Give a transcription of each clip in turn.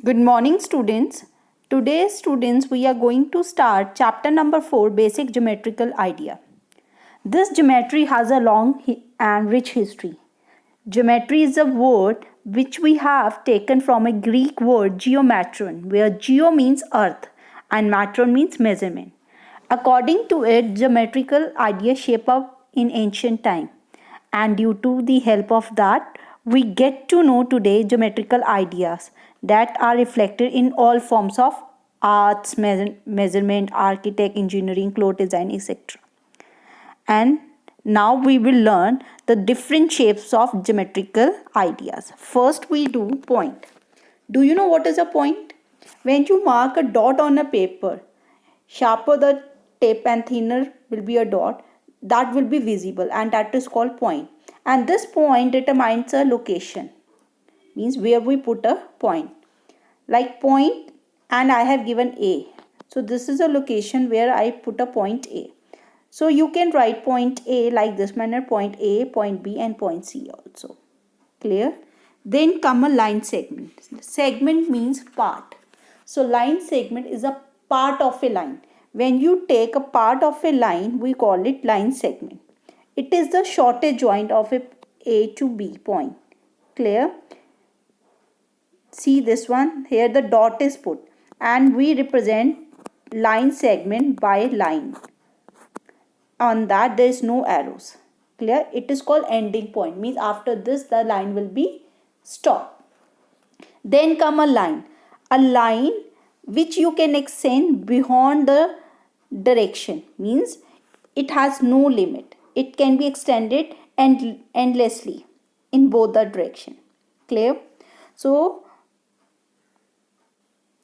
Good morning, students. Today, students, we are going to start chapter number 4, Basic Geometrical Idea. This geometry has a long and rich history. Geometry is a word which we have taken from a Greek word geometron, where geo means earth and matron means measurement. According to it, geometrical ideas shape up in ancient time, and due to the help of that, we get to know today geometrical ideas that are reflected in all forms of arts, measurement, architect, engineering, cloth design, etc. And now we will learn the different shapes of geometrical ideas. First, we do point. Do you know what is a point? When you mark a dot on a paper, sharper the tip and thinner will be a dot, that will be visible, and that is called point. And this point determines a location, means where we put a point. Like point, and I have given A. So this is a location where I put a point A. So you can write point A like this manner: point A, point B, and point C also. Clear? Then come a line segment. Segment means part. So line segment is a part of a line. When you take a part of a line, we call it line segment. It is the shortest joint of A to B point. Clear? See this one, here the dot is put, and we represent line segment by line. On that there is no arrows. Clear? It is called ending point, means after this the line will be stopped. Then come a line which you can extend beyond the direction, means it has no limit. It can be extended endlessly in both the direction. Clear? So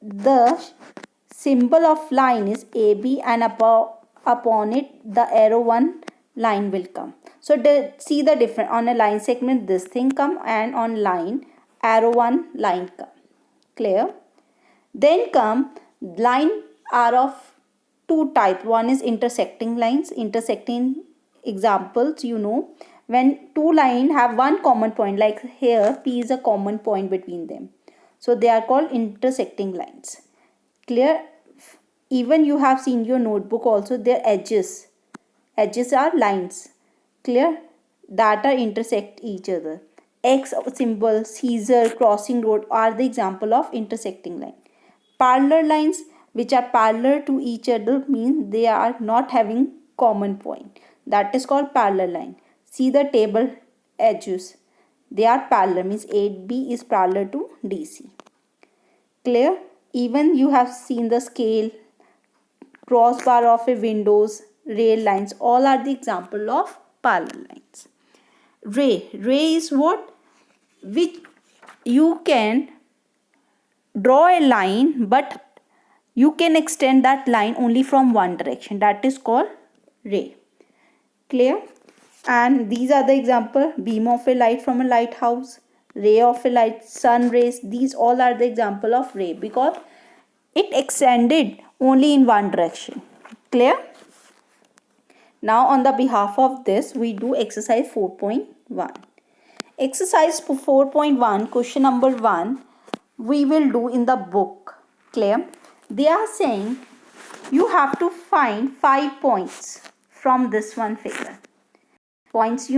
the symbol of line is AB, and upon it the arrow one line will come. So see the difference. On a line segment this thing come, and on line arrow one line come. Clear? Then come line are of two types. One is intersecting lines. Intersecting examples, when two lines have one common point, like here P is a common point between them. So they are called intersecting lines. Clear? Even you have seen your notebook also, their edges. Edges are lines. Clear? That are intersect each other. X symbol, Caesar, crossing road are the example of intersecting line. Parallel lines which are parallel to each other means they are not having common point. That is called parallel line. See the table edges. They are parallel, means AB is parallel to DC. Clear? Even you have seen the scale, crossbar of a windows, rail lines, all are the example of parallel lines. Ray is what? Which you can draw a line, but you can extend that line only from one direction. That is called ray. Clear? And these are the example: beam of a light from a lighthouse, ray of a light, sun rays. These all are the example of ray because it extended only in one direction. Clear? Now on the behalf of this, we do exercise 4.1. Exercise 4.1, question number 1, we will do in the book. Clear? They are saying you have to find 5 points from this one figure. Points,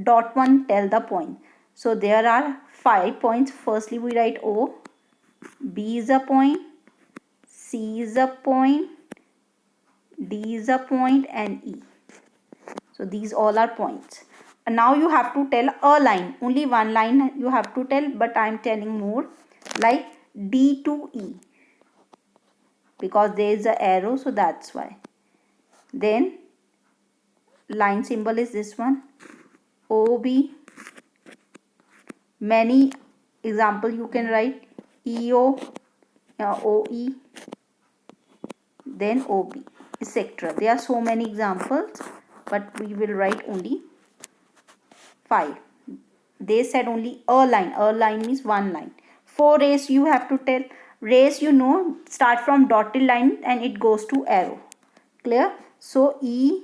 dot 1 tell the point. So there are 5 points. Firstly we write O, B is a point, C is a point, D is a point, and E. So these all are points. And now you have to tell a line. Only one line you have to tell, but I am telling more, like D to E, because there is a arrow, so that's why. Then line symbol is this one, OB. Many example you can write, EO, OE, then OB, etc. There are so many examples, but we will write only 5. They said only a line. A line means one line. 4 rays you have to tell. Rays, start from dotted line and it goes to arrow. Clear? So E,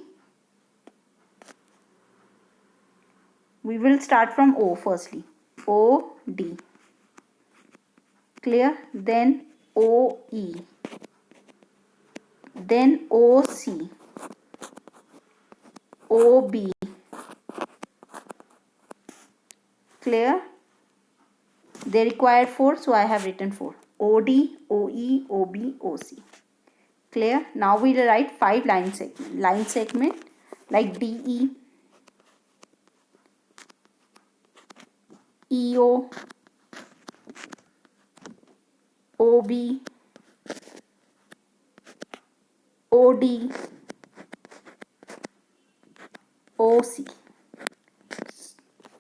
we will start from O firstly. O, D. clear, then OE, then OC, OB, clear. They require 4, so I have written 4. OD, OE, OB, OC. Clear. Now we will write 5 line segment. Line segment like DE, EO, OB, OD, OC.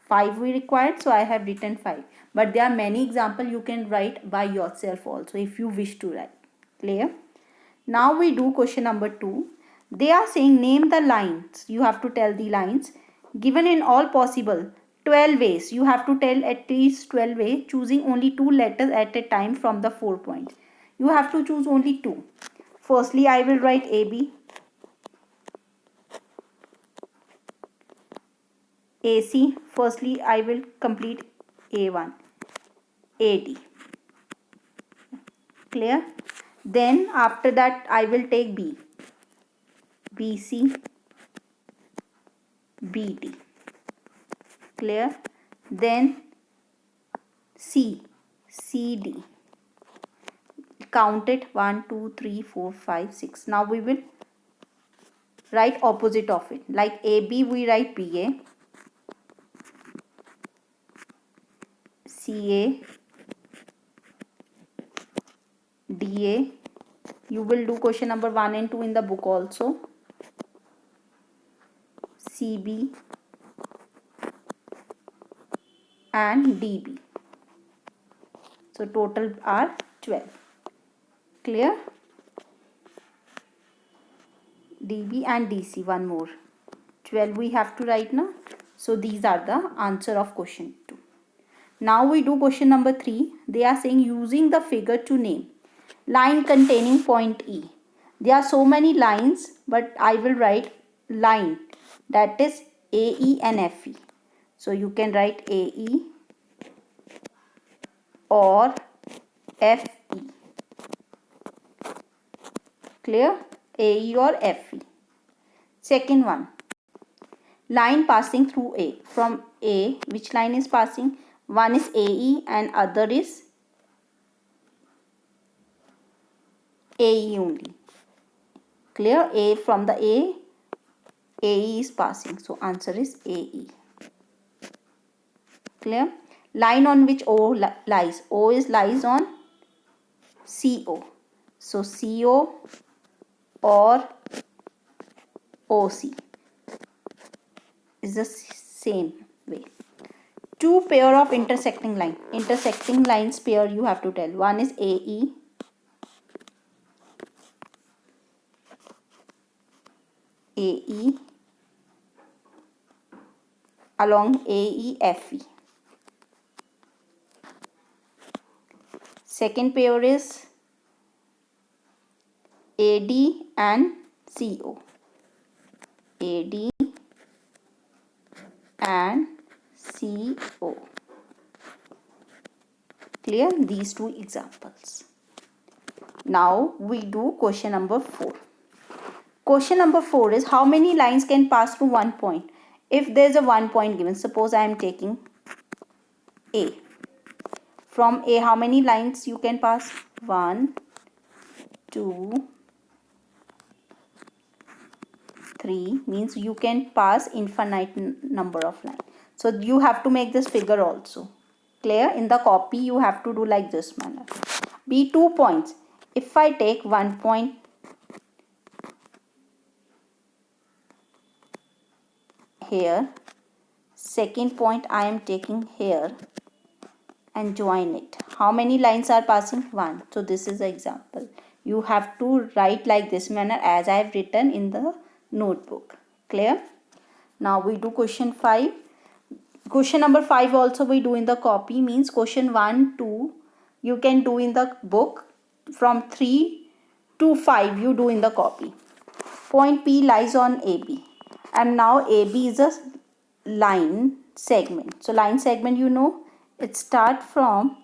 5 we required, so I have written 5. But there are many examples you can write by yourself also if you wish to write. Clear. Now we do question number 2. They are saying name the lines. You have to tell the lines given in all possible 12 ways. You have to tell at least 12 ways, choosing only 2 letters at a time from the 4 points. You have to choose only 2. Firstly, I will write AB, AC. Firstly, I will complete A1, AD. Clear? Then after that, I will take B, BC, BD. Clear? Then C, CD. Count it 1, 2, 3, 4, 5, 6. Now we will write opposite of it. Like AB, we write BA, CA, DA. You will do question number 1 and 2 in the book also. CB and DB. So total are 12. Clear? DB and DC, one more. 12 we have to write now. So these are the answer of question 2. Now we do question number 3. They are saying using the figure to name line containing point E. There are so many lines, but I will write line that is AE and FE. So you can write AE or FE. Clear? AE or FE. Second one, line passing through A. From A, which line is passing? One is AE and other is AE only. Clear? A from the AE is passing. So answer is AE. Clear? Line on which O lies. O is lies on CO. So CO or OC is the same way. 2 pair of intersecting line. Intersecting lines pair you have to tell. One is AE, AE along AEFE. Second pair is AD and CO. AD and CO. Clear? These 2 examples. Now we do question number 4. Question number 4 is how many lines can pass through one point? If there is a 1 point given, suppose I am taking A. From A, how many lines you can pass? 1, 2, 3, means you can pass infinite number of lines. So you have to make this figure also. Clear? In the copy you have to do like this manner. Be 2 points. If I take 1 point here, second point I am taking here and join it. How many lines are passing? 1. So this is the example. You have to write like this manner as I have written in the notebook. Clear? Now we do question 5. Question number 5 also we do in the copy, means question 1, 2 you can do in the book. From 3 to 5 you do in the copy. Point P lies on AB. And now AB is a line segment. So line segment, you know, it starts from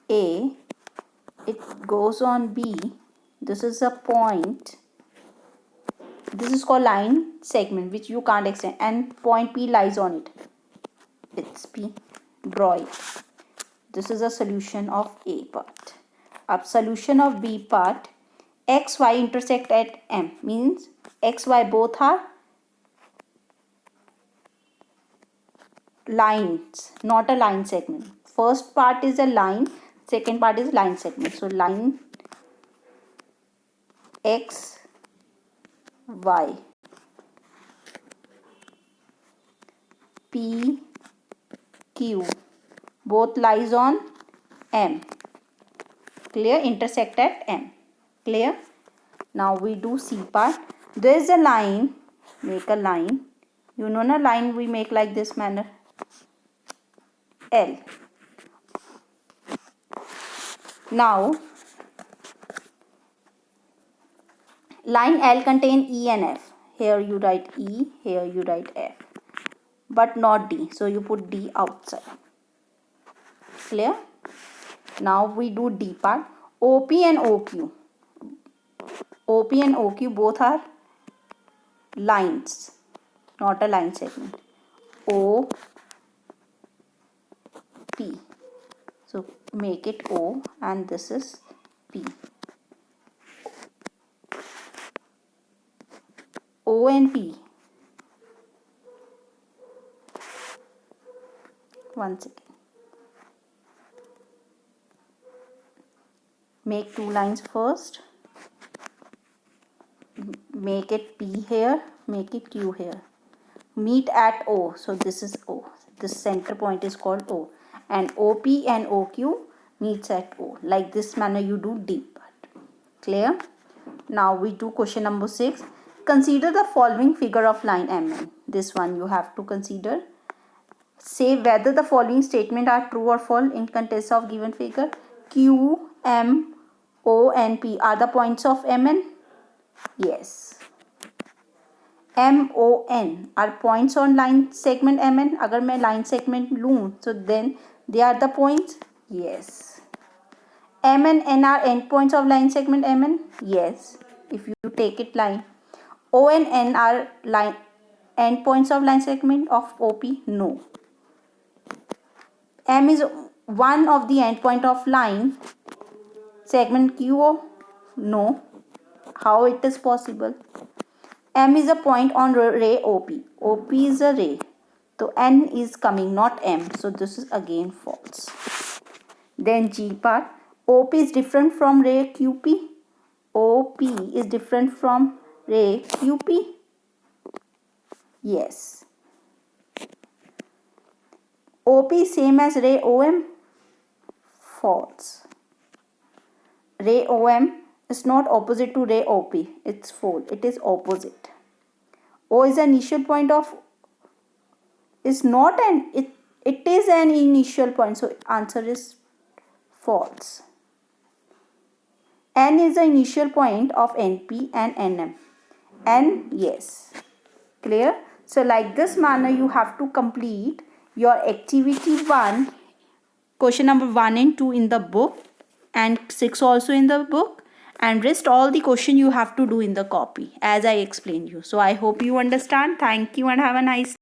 A, it goes on B, this is a point, this is called line segment which you can't extend, and point P lies on it, it's P, draw it. This is a solution of A part. Ab solution of B part, x y intersect at M, means x y both are lines, not a line segment. First part is a line, second part is line segment. So line x y P Q both lies on M, clear, intersect at M, clear. Now we do C part. There is a line, make a line, you know na, line we make like this manner, L. Now line L contain E and F, here you write E, here you write F, but not D, so you put D outside, clear. Now we do D part. OP and OQ, OP and OQ both are lines, not a line segment. O P, so make it O and this is P. O and P, one second, make two lines first, make it P here, make it Q here, meet at O, so this is O, this center point is called O, and OP and OQ meets at O. Like this manner you do D part, clear. Now we do question number 6. Consider the following figure of line MN. This one you have to consider. Say whether the following statement are true or false in context of given figure. Q, M, O and P are the points of MN. Yes. M, O, N are points on line segment MN. अगर मैं line segment लूँ, so then they are the points. Yes. M and N are endpoints of line segment MN. Yes. If you take it line. O and N are line endpoints of line segment of OP. No. M is one of the endpoint of line segment QO. No. How it is possible? M is a point on ray OP. OP is a ray. So N is coming, not M. So this is again false. Then G part. OP is different from ray QP. OP is different from ray QP. Yes. OP is same as ray OM. False. Ray OM is not opposite to ray OP. It's false. It is opposite. O is an initial point of, is not an, it is an initial point. So answer is false. N is the initial point of NP and NM. N, yes. Clear? So like this manner you have to complete your activity 1, question number 1 and 2 in the book, and 6 also in the book, and rest all the question you have to do in the copy as I explained you. So I hope you understand. Thank you and have a nice